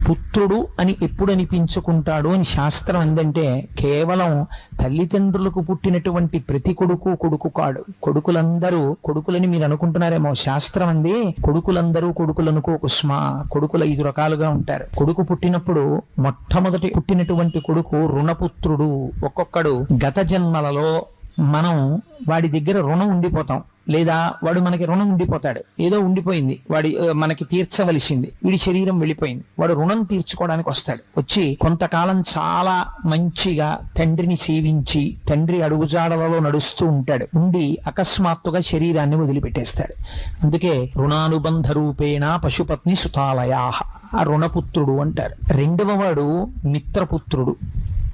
పుత్రుడు అని ఎప్పుడు అనిపించుకుంటాడు అని శాస్త్రం ఏందంటే, కేవలం తల్లిదండ్రులకు పుట్టినటువంటి ప్రతి కొడుకు కాడు. కొడుకులందరూ కొడుకులని మీరు అనుకుంటున్నారేమో, శాస్త్రం అంది కొడుకులందరూ కొడుకులనుకో కుస్మా. కొడుకులు 5 రకాలుగా ఉంటారు. కొడుకు పుట్టినప్పుడు మొట్టమొదటి పుట్టినటువంటి కొడుకు రుణపుత్రుడు. ఒక్కొక్కడు గత జన్మలలో మనం వాడి దగ్గర రుణం ఉండిపోతాం, లేదా వాడు మనకి రుణం ఉండిపోతాడు. ఏదో ఉండిపోయింది, వాడి మనకి తీర్చవలసింది, వీడి శరీరం వెళ్ళిపోయింది, వాడు రుణం తీర్చుకోవడానికి వస్తాడు. వచ్చి కొంతకాలం చాలా మంచిగా తండ్రిని సేవించి తండ్రి అడుగుజాడలలో నడుస్తూ ఉంటాడు. ఉండి అకస్మాత్తుగా శరీరాన్ని వదిలిపెట్టేస్తాడు. అందుకే రుణానుబంధ రూపేణ పశుపత్ని సుతాలయాహ, ఆ రుణపుత్రుడు అంటారు. రెండవ వాడు మిత్రపుత్రుడు.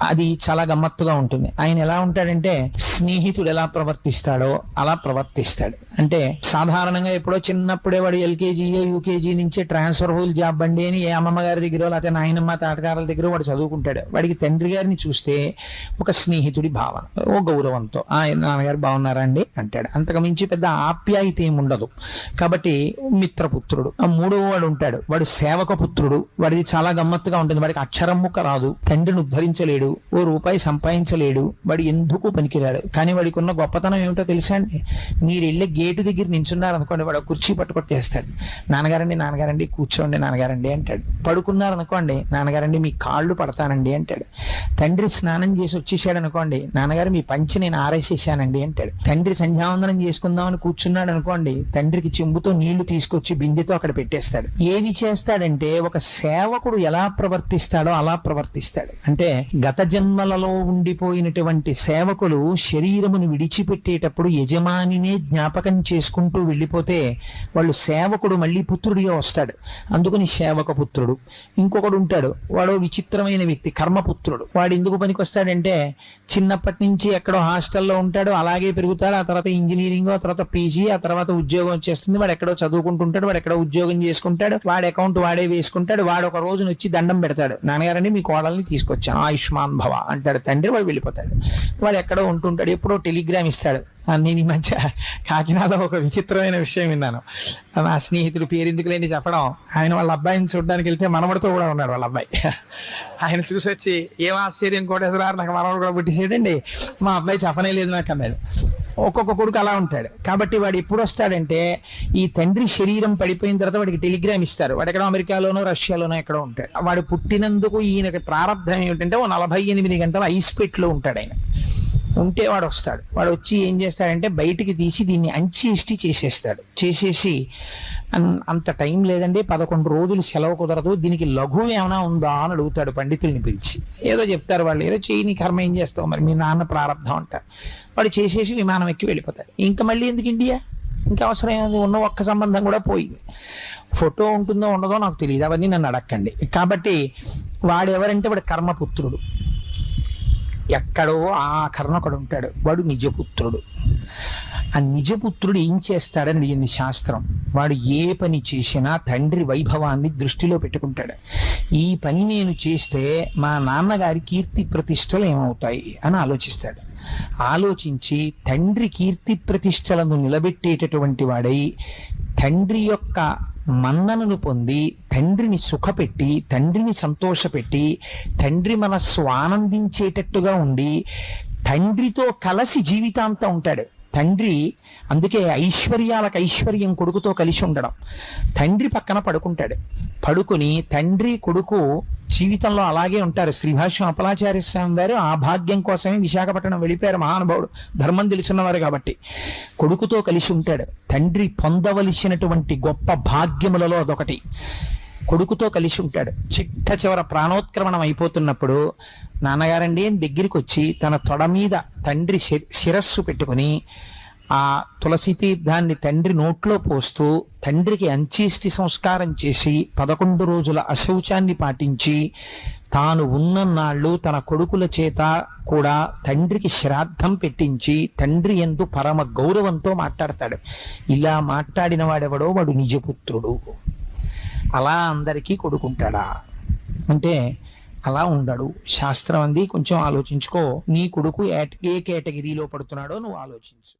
అది చాలా గమ్మత్తుగా ఉంటుంది. ఆయన ఎలా ఉంటాడంటే, స్నేహితుడు ఎలా ప్రవర్తిస్తాడో అలా ప్రవర్తిస్తాడు. అంటే సాధారణంగా ఎప్పుడో చిన్నప్పుడే వాడు LKG UKG నుంచి ట్రాన్స్ఫర్ హోల్ జాబ్ అండి అని ఏ అమ్మమ్మ గారి దగ్గర లేకపోతే నాయనమ్మ తాతగారుల దగ్గర వాడు చదువుకుంటాడు. వాడికి తండ్రి గారిని చూస్తే ఒక స్నేహితుడి భావన, ఓ గౌరవంతో నాన్నగారు బాగున్నారా అండి అంటాడు. అంతకు మించి పెద్ద ఆప్యాయత ఏమి ఉండదు. కాబట్టి మిత్రపుత్రుడు. ఆ మూడవ వాడు ఉంటాడు, వాడు సేవక పుత్రుడు. వాడిది చాలా గమ్మత్తుగా ఉంటుంది. వాడికి అక్షరం ముక్క రాదు, తండ్రిని ఉద్ధరించలేడు, ఓ రూపాయి సంపాదించలేడు, వాడు ఎందుకు పనికిరాడు. కానీ వాడికి ఉన్న గొప్పతనం ఏమిటో తెలుసా అండి? మీరు వెళ్ళే గేటు దగ్గర నించున్నారు అనుకోండి, వాడు కుర్చీ పట్టుకొట్టేస్తాడు. నాన్నగారండి కూర్చోండి నాన్నగారండి అంటాడు. పడుకున్నారు అనుకోండి, నాన్నగారండి మీ కాళ్ళు పడతానండి అంటాడు. తండ్రి స్నానం చేసి వచ్చేసాడు అనుకోండి, నాన్నగారు మీ పంచి నేను ఆరేసేసానండి అంటాడు. తండ్రి సంధ్యావందనం చేసుకుందామని కూర్చున్నాడు అనుకోండి, తండ్రికి చెంబుతో నీళ్లు తీసుకొచ్చి బిందెతో అక్కడ పెట్టేస్తాడు. ఏది చేస్తాడంటే, ఒక సేవకుడు ఎలా ప్రవర్తిస్తాడో అలా ప్రవర్తిస్తాడు. అంటే గత జన్మలలో ఉండిపోయినటువంటి సేవకులు శరీరమును విడిచిపెట్టేటప్పుడు యజమానినే జ్ఞాపకం చేసుకుంటూ వెళ్ళిపోతే వాళ్ళు సేవకుడు మళ్ళీ పుత్రుడిగా వస్తాడు. అందుకని సేవక పుత్రుడు. ఇంకొకడు ఉంటాడు, వాడు విచిత్రమైన వ్యక్తి, కర్మపుత్రుడు. వాడు ఎందుకు పనికి వస్తాడంటే, చిన్నప్పటి నుంచి ఎక్కడో హాస్టల్లో ఉంటాడు, అలాగే పెరుగుతాడు. ఆ తర్వాత ఇంజనీరింగ్, ఆ తర్వాత PG, ఆ తర్వాత ఉద్యోగం వచ్చేస్తుంది. వాడు ఎక్కడో చదువుకుంటుంటాడు, వాడు ఎక్కడో ఉద్యోగం చేసుకుంటాడు, వాడి అకౌంట్ వాడే వేసుకుంటాడు. వాడు ఒక రోజున వచ్చి దండం పెడతాడు, నాన్నగారండి మీ కోడల్ని తీసుకొచ్చాను ఆయుష్మాన్ భవ అంటాడు తండ్రి. వాడు వెళ్ళిపోతాడు. వాడు ఎక్కడో ఉంటుంటాడు, ఎప్పుడో టెలిగ్రామ్ ఇస్తాడు. నేను ఈ మధ్య కాకినాడలో ఒక విచిత్రమైన విషయం విన్నాను. నా స్నేహితుడు పేరెందుకు లేని చెప్పడం, ఆయన వాళ్ళ అబ్బాయిని చూడడానికి వెళ్తే మనవడితో కూడా ఉన్నాడు వాళ్ళ అబ్బాయి. ఆయన చూసి వచ్చి, ఏం ఆశ్చర్యం కోటేశ్వరారు, నాకు మనవడు కూడా పుట్టిసేయండి, మా అబ్బాయి చెప్పనే లేదు నాకు అన్నాడు. ఒక్కొక్క కొడుకు అలా ఉంటాడు. కాబట్టి వాడు ఎప్పుడు వస్తాడంటే, ఈ తండ్రి శరీరం పడిపోయిన తర్వాత వాడికి టెలిగ్రామ్ ఇస్తారు. వాడు ఎక్కడో అమెరికాలోనో రష్యాలోనో ఎక్కడో ఉంటాడు. వాడు పుట్టినందుకు ఈయనకి ప్రారంభం ఏమిటంటే, ఓ 48 గంటలు ఐస్ పెట్లో ఉంటాడు. ఆయన ఉంటే వాడు వస్తాడు. వాడు వచ్చి ఏం చేస్తాడంటే, బయటికి తీసి దీన్ని అంచి చేసేస్తాడు. చేసేసి, అంత టైం లేదండి, 11 రోజులు సెలవు కుదరదు, దీనికి లఘువు ఏమైనా ఉందా అని అడుగుతాడు పండితుల్ని పిలిచి. ఏదో చెప్తారు వాళ్ళు, ఏదో చేయి నీ కర్మ, ఏం చేస్తావు మరి, మీ నాన్న ప్రారంభం అంటారు. వాడు చేసేసి విమానం ఎక్కి వెళ్ళిపోతాడు. ఇంకా మళ్ళీ ఎందుకు ఇండియా, ఇంకా అవసరం ఏముంది, ఉన్న ఒక్క సంబంధం కూడా పోయింది. ఫోటో ఉంటుందో ఉండదో నాకు తెలియదు, అవన్నీ నన్ను అడక్కండి. కాబట్టి వాడెవరంటే, వాడు కర్మపుత్రుడు. ఎక్కడో ఆఖరణ ఒకడు ఉంటాడు, వాడు నిజపుత్రుడు. ఆ నిజపుత్రుడు ఏం చేస్తాడని అడిగింది శాస్త్రం. వాడు ఏ పని చేసినా తండ్రి వైభవాన్ని దృష్టిలో పెట్టుకుంటాడు. ఈ పని నేను చేస్తే మా నాన్నగారి కీర్తి ప్రతిష్టలు ఏమవుతాయి అని ఆలోచిస్తాడు. ఆలోచించి తండ్రి కీర్తి ప్రతిష్టలను నిలబెట్టేటటువంటి వాడై, తండ్రి యొక్క మన్ననను పొంది, తండ్రిని సుఖపెట్టి, తండ్రిని సంతోషపెట్టి, తండ్రి మనస్సు ఆనందించేటట్టుగా ఉండి, తండ్రితో కలిసి జీవితాంతం ఉంటాడు. తండ్రి అందుకే ఐశ్వర్యాలకు ఐశ్వర్యం కొడుకుతో కలిసి ఉండడం. తండ్రి పక్కన పడుకుంటాడు. పడుకుని తండ్రి కొడుకు జీవితంలో అలాగే ఉంటారు. శ్రీభాష్యం అప్పలాచార్య స్వామి వారు ఆ భాగ్యం కోసమే విశాఖపట్నం వెళ్ళిపోయారు. మహానుభావుడు, ధర్మం తెలుసున్నవారు కాబట్టి. కొడుకుతో కలిసి ఉంటాడు. తండ్రి పొందవలసినటువంటి గొప్ప భాగ్యములలో అదొకటి. కొడుకుతో కలిసి ఉంటాడు. చిట్ట చివర ప్రాణోత్క్రమణం అయిపోతున్నప్పుడు, నాన్నగారండి అని దగ్గరికి వచ్చి తన తొడ మీద తండ్రి శిరస్సు పెట్టుకుని ఆ తులసి తీర్థాన్ని తండ్రి నోట్లో పోస్తూ తండ్రికి అంత్యేష్టి సంస్కారం చేసి 11 రోజుల అశౌచాన్ని పాటించి, తాను ఉన్నన్నాళ్ళు తన కొడుకుల చేత కూడా తండ్రికి శ్రాద్ధం పెట్టించి తండ్రి యందు పరమ గౌరవంతో మాట్లాడతాడు. ఇలా మాట్లాడిన వాడెవడో వాడు నిజపుత్రుడు. అలా అందరికీ కొడుకుంటాడా అంటే అలా ఉండడు. శాస్త్రం అంది కొంచెం ఆలోచించుకో, నీ కొడుకు ఏ కేటగిరీలో పడుతున్నాడో నువ్వు ఆలోచించు.